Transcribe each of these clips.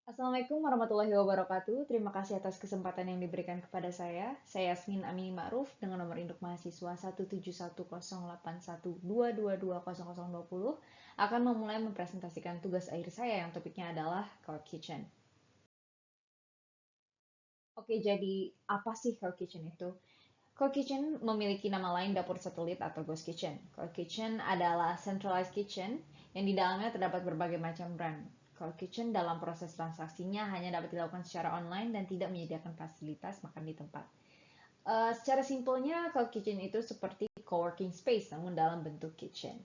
Assalamualaikum warahmatullahi wabarakatuh. Terima kasih atas kesempatan yang diberikan kepada saya. Saya Yasmin Amini Ma'ruf dengan nomor induk mahasiswa 1710812220020 akan memulai mempresentasikan tugas akhir saya yang topiknya adalah Cloud Kitchen. Oke, jadi apa sih Cloud Kitchen itu? Cloud Kitchen memiliki nama lain dapur satelit atau Ghost Kitchen. Cloud Kitchen adalah centralized kitchen yang di dalamnya terdapat berbagai macam brand. Cloud Kitchen dalam proses transaksinya hanya dapat dilakukan secara online dan tidak menyediakan fasilitas makan di tempat. Secara simpelnya, Cloud Kitchen itu seperti coworking space namun dalam bentuk kitchen.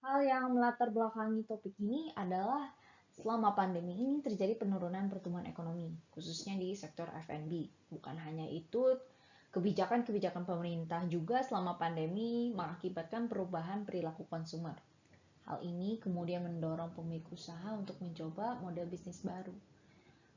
Hal yang melatar belakangi topik ini adalah selama pandemi ini terjadi penurunan pertumbuhan ekonomi, khususnya di sektor F&B. Bukan hanya itu, kebijakan-kebijakan pemerintah juga selama pandemi mengakibatkan perubahan perilaku konsumer. Hal ini kemudian mendorong pemilik usaha untuk mencoba model bisnis baru.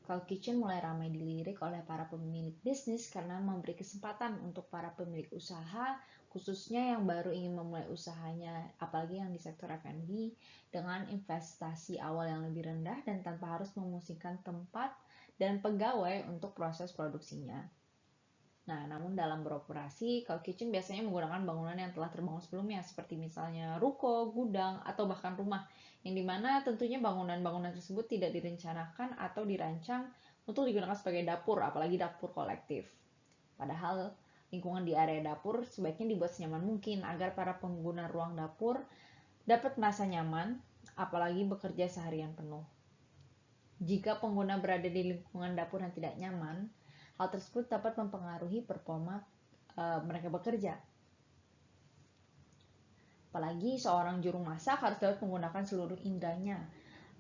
Cloud Kitchen mulai ramai dilirik oleh para pemilik bisnis karena memberi kesempatan untuk para pemilik usaha, khususnya yang baru ingin memulai usahanya, apalagi yang di sektor F&B, dengan investasi awal yang lebih rendah dan tanpa harus memusingkan tempat dan pegawai untuk proses produksinya. Nah, namun dalam beroperasi, Cloud Kitchen biasanya menggunakan bangunan yang telah terbangun sebelumnya, seperti misalnya ruko, gudang, atau bahkan rumah, yang dimana tentunya bangunan-bangunan tersebut tidak direncanakan atau dirancang untuk digunakan sebagai dapur, apalagi dapur kolektif. Padahal lingkungan di area dapur sebaiknya dibuat senyaman mungkin agar para pengguna ruang dapur dapat merasa nyaman, apalagi bekerja seharian penuh. Jika pengguna berada di lingkungan dapur yang tidak nyaman, hal tersebut dapat mempengaruhi performa mereka bekerja. Apalagi seorang juru masak harus dapat menggunakan seluruh indranya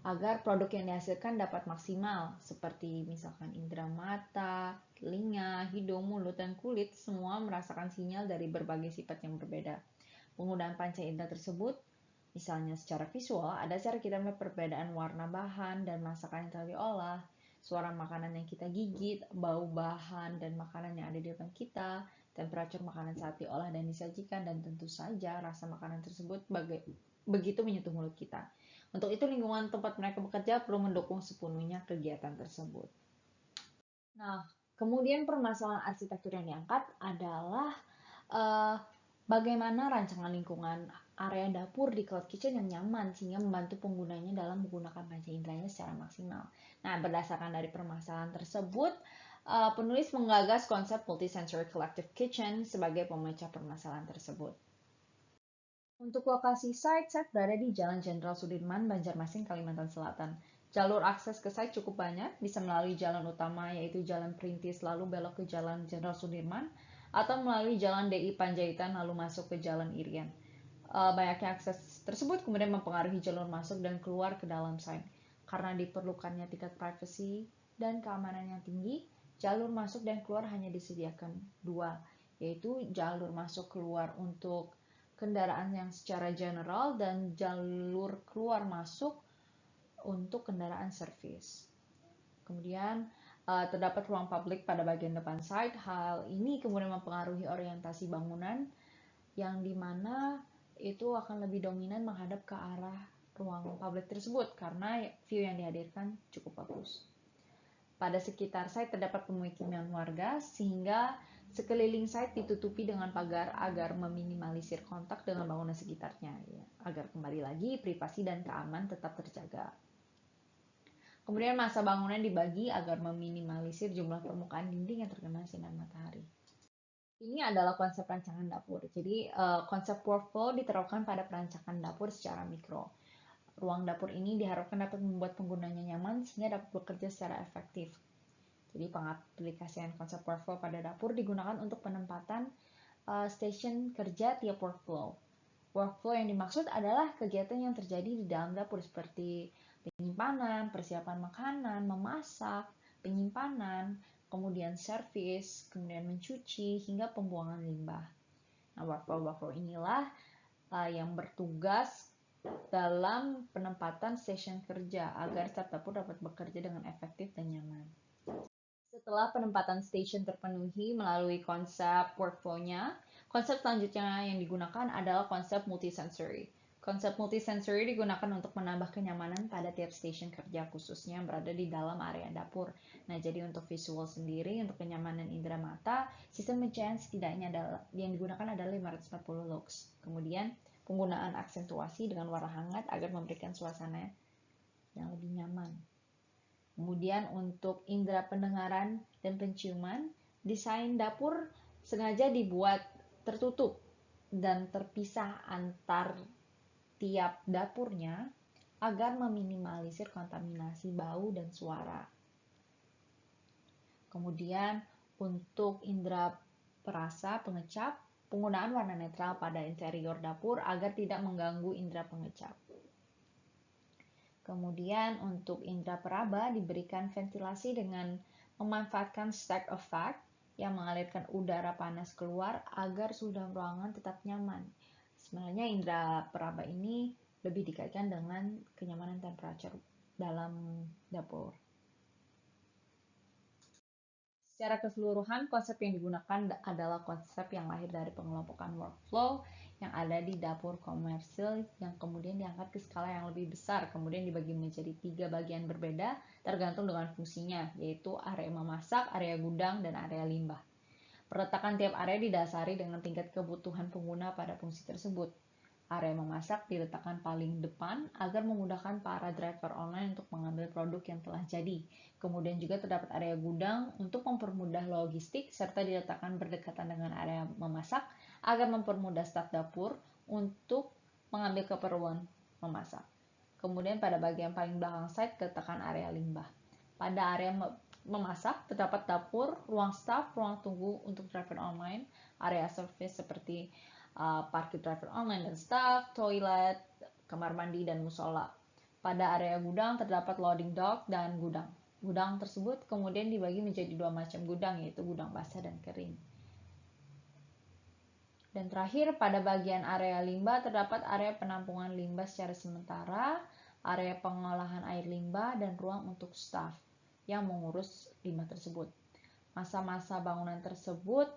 agar produk yang dihasilkan dapat maksimal, seperti misalkan indera mata, telinga, hidung, mulut, dan kulit semua merasakan sinyal dari berbagai sifat yang berbeda. Penggunaan panca indera tersebut, misalnya secara visual, ada cara kita melihat perbedaan warna bahan dan masakan yang telah diolah, suara makanan yang kita gigit, bau bahan dan makanan yang ada di depan kita, temperatur makanan saat diolah dan disajikan, dan tentu saja rasa makanan tersebut begitu menyentuh mulut kita. Untuk itu lingkungan tempat mereka bekerja perlu mendukung sepenuhnya kegiatan tersebut. Nah, kemudian permasalahan arsitektur yang diangkat adalah uh, bagaimana rancangan lingkungan area dapur di Cloud Kitchen yang nyaman sehingga membantu penggunanya dalam menggunakan panca inderanya secara maksimal. Nah, berdasarkan dari permasalahan tersebut, penulis menggagas konsep multisensory collective kitchen sebagai pemecah permasalahan tersebut. Untuk lokasi site berada di Jalan Jenderal Sudirman, Banjarmasin, Kalimantan Selatan. Jalur akses ke site cukup banyak, bisa melalui jalan utama yaitu Jalan Perintis lalu belok ke Jalan Jenderal Sudirman, atau melalui Jalan DI Panjaitan lalu masuk ke Jalan Irian. Banyaknya akses tersebut kemudian mempengaruhi jalur masuk dan keluar ke dalam site. Karena diperlukannya tingkat privasi dan keamanan yang tinggi, jalur masuk dan keluar hanya disediakan dua, yaitu jalur masuk keluar untuk kendaraan yang secara general dan jalur keluar masuk untuk kendaraan servis. Kemudian terdapat ruang publik pada bagian depan site. Hal ini kemudian mempengaruhi orientasi bangunan yang dimana itu akan lebih dominan menghadap ke arah ruang publik tersebut karena view yang dihadirkan cukup bagus. Pada sekitar site terdapat pemukiman warga sehingga sekeliling site ditutupi dengan pagar agar meminimalisir kontak dengan bangunan sekitarnya, ya, agar kembali lagi privasi dan keamanan tetap terjaga. Kemudian masa bangunan dibagi agar meminimalisir jumlah permukaan dinding yang terkena sinar matahari. Ini adalah konsep rancangan dapur. Jadi konsep workflow diterapkan pada perancangan dapur secara mikro. Ruang dapur ini diharapkan dapat membuat penggunanya nyaman sehingga dapat bekerja secara efektif. Jadi pengaplikasian konsep workflow pada dapur digunakan untuk penempatan station kerja tiap workflow. Workflow yang dimaksud adalah kegiatan yang terjadi di dalam dapur seperti penyimpanan, persiapan makanan, memasak, penyimpanan, kemudian servis, kemudian mencuci, hingga pembuangan limbah. Nah, workflow inilah yang bertugas dalam penempatan station kerja agar setiap dapur dapat bekerja dengan efektif dan nyaman. Setelah penempatan station terpenuhi melalui konsep workflow-nya, konsep selanjutnya yang digunakan adalah konsep multisensory. Konsep multisensory digunakan untuk menambah kenyamanan pada tiap stasiun kerja, khususnya yang berada di dalam area dapur. Nah, jadi untuk visual sendiri, untuk kenyamanan indera mata, sistem pencahayaan setidaknya yang digunakan adalah 540 lux. Kemudian, penggunaan aksentuasi dengan warna hangat agar memberikan suasana yang lebih nyaman. Kemudian untuk indera pendengaran dan penciuman, desain dapur sengaja dibuat tertutup dan terpisah antar tiap dapurnya agar meminimalisir kontaminasi bau dan suara. Kemudian untuk indera perasa pengecap, penggunaan warna netral pada interior dapur agar tidak mengganggu indera pengecap. Kemudian untuk indera peraba diberikan ventilasi dengan memanfaatkan stack effect yang mengalirkan udara panas keluar agar suhu dalam ruangan tetap nyaman. Sebenarnya indera peraba ini lebih dikaitkan dengan kenyamanan temperatur dalam dapur. Secara keseluruhan, konsep yang digunakan adalah konsep yang lahir dari pengelompokan workflow yang ada di dapur komersil yang kemudian diangkat ke skala yang lebih besar, kemudian dibagi menjadi 3 bagian berbeda tergantung dengan fungsinya, yaitu area memasak, area gudang, dan area limbah. Peletakan tiap area didasari dengan tingkat kebutuhan pengguna pada fungsi tersebut. Area memasak diletakkan paling depan agar memudahkan para driver online untuk mengambil produk yang telah jadi. Kemudian juga terdapat area gudang untuk mempermudah logistik serta diletakkan berdekatan dengan area memasak agar mempermudah staf dapur untuk mengambil keperluan memasak. Kemudian pada bagian paling belakang site diletakkan area limbah. Pada area memasak terdapat dapur, ruang staff, ruang tunggu untuk driver online, area service seperti parkir driver online dan staff, toilet, kamar mandi, dan musola. Pada area gudang terdapat loading dock dan gudang. Gudang tersebut kemudian dibagi menjadi 2 macam gudang, yaitu gudang basah dan kering. Dan terakhir, pada bagian area limbah terdapat area penampungan limbah secara sementara, area pengolahan air limbah, dan ruang untuk staff yang mengurus limbah tersebut. Masa-masa bangunan tersebut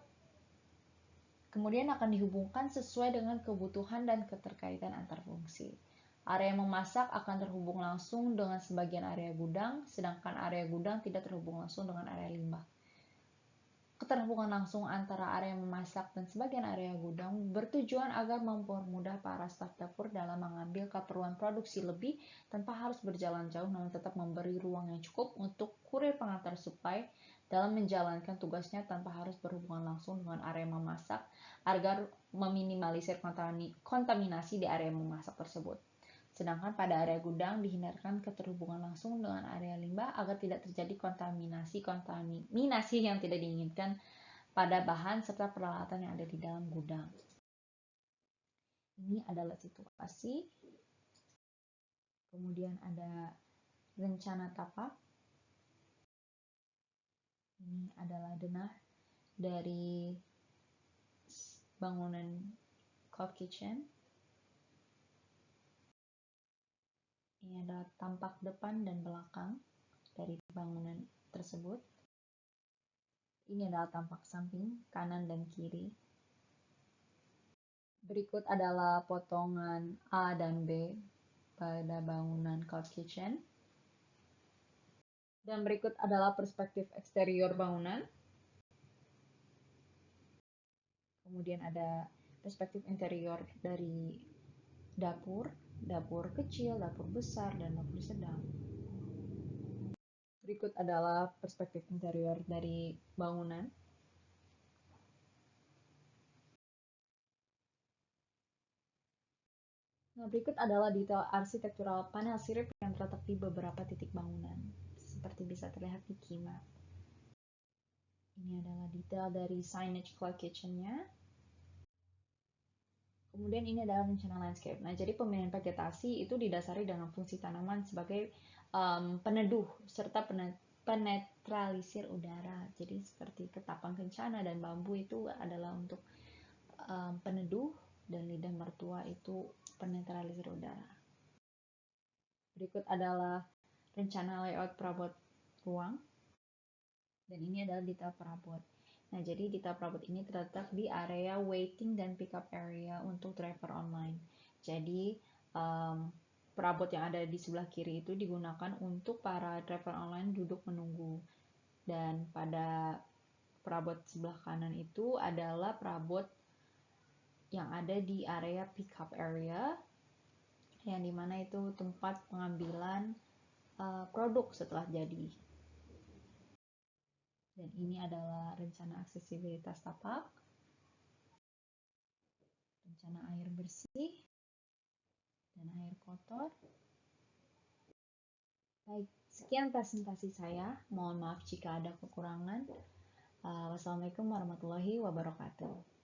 kemudian akan dihubungkan sesuai dengan kebutuhan dan keterkaitan antar fungsi. Area memasak akan terhubung langsung dengan sebagian area gudang, sedangkan area gudang tidak terhubung langsung dengan area limbah. Keterhubungan langsung antara area memasak dan sebagian area gudang bertujuan agar mempermudah para staf dapur dalam mengambil keperluan produksi lebih tanpa harus berjalan jauh, namun tetap memberi ruang yang cukup untuk kurir pengantar supply dalam menjalankan tugasnya tanpa harus berhubungan langsung dengan area memasak agar meminimalisir kontaminasi di area memasak tersebut. Sedangkan pada area gudang dihindarkan keterhubungan langsung dengan area limbah agar tidak terjadi kontaminasi yang tidak diinginkan pada bahan serta peralatan yang ada di dalam gudang. Ini adalah situasi. Kemudian ada rencana tapak. Ini adalah denah dari bangunan cloud kitchen. Ini adalah tampak depan dan belakang dari bangunan tersebut. Ini adalah tampak samping, kanan dan kiri. Berikut adalah potongan A dan B pada bangunan cloud kitchen. Dan berikut adalah perspektif eksterior bangunan. Kemudian ada perspektif interior dari dapur kecil, dapur besar, dan dapur sedang. Berikut adalah perspektif interior dari bangunan. Nah, berikut adalah detail arsitektural panel sirip yang terletak di beberapa titik bangunan, seperti bisa terlihat di key map. Ini adalah detail dari signage cloud kitchen-nya. Kemudian ini adalah rencana landscape. Nah, jadi pemilihan vegetasi itu didasari dengan fungsi tanaman sebagai peneduh serta penetralisir udara. Jadi seperti ketapang kencana dan bambu itu adalah untuk peneduh, dan lidah mertua itu penetralisir udara. Berikut adalah rencana layout perabot ruang. Dan ini adalah detail perabot. Nah, jadi detail perabot ini terletak di area waiting dan pickup area untuk driver online. Jadi, perabot yang ada di sebelah kiri itu digunakan untuk para driver online duduk menunggu. Dan pada perabot sebelah kanan itu adalah perabot yang ada di area pickup area, yang dimana itu tempat pengambilan produk setelah jadi. Dan ini adalah rencana aksesibilitas tapak, rencana air bersih, dan air kotor. Baik, sekian presentasi saya. Mohon maaf jika ada kekurangan. Wassalamualaikum warahmatullahi wabarakatuh.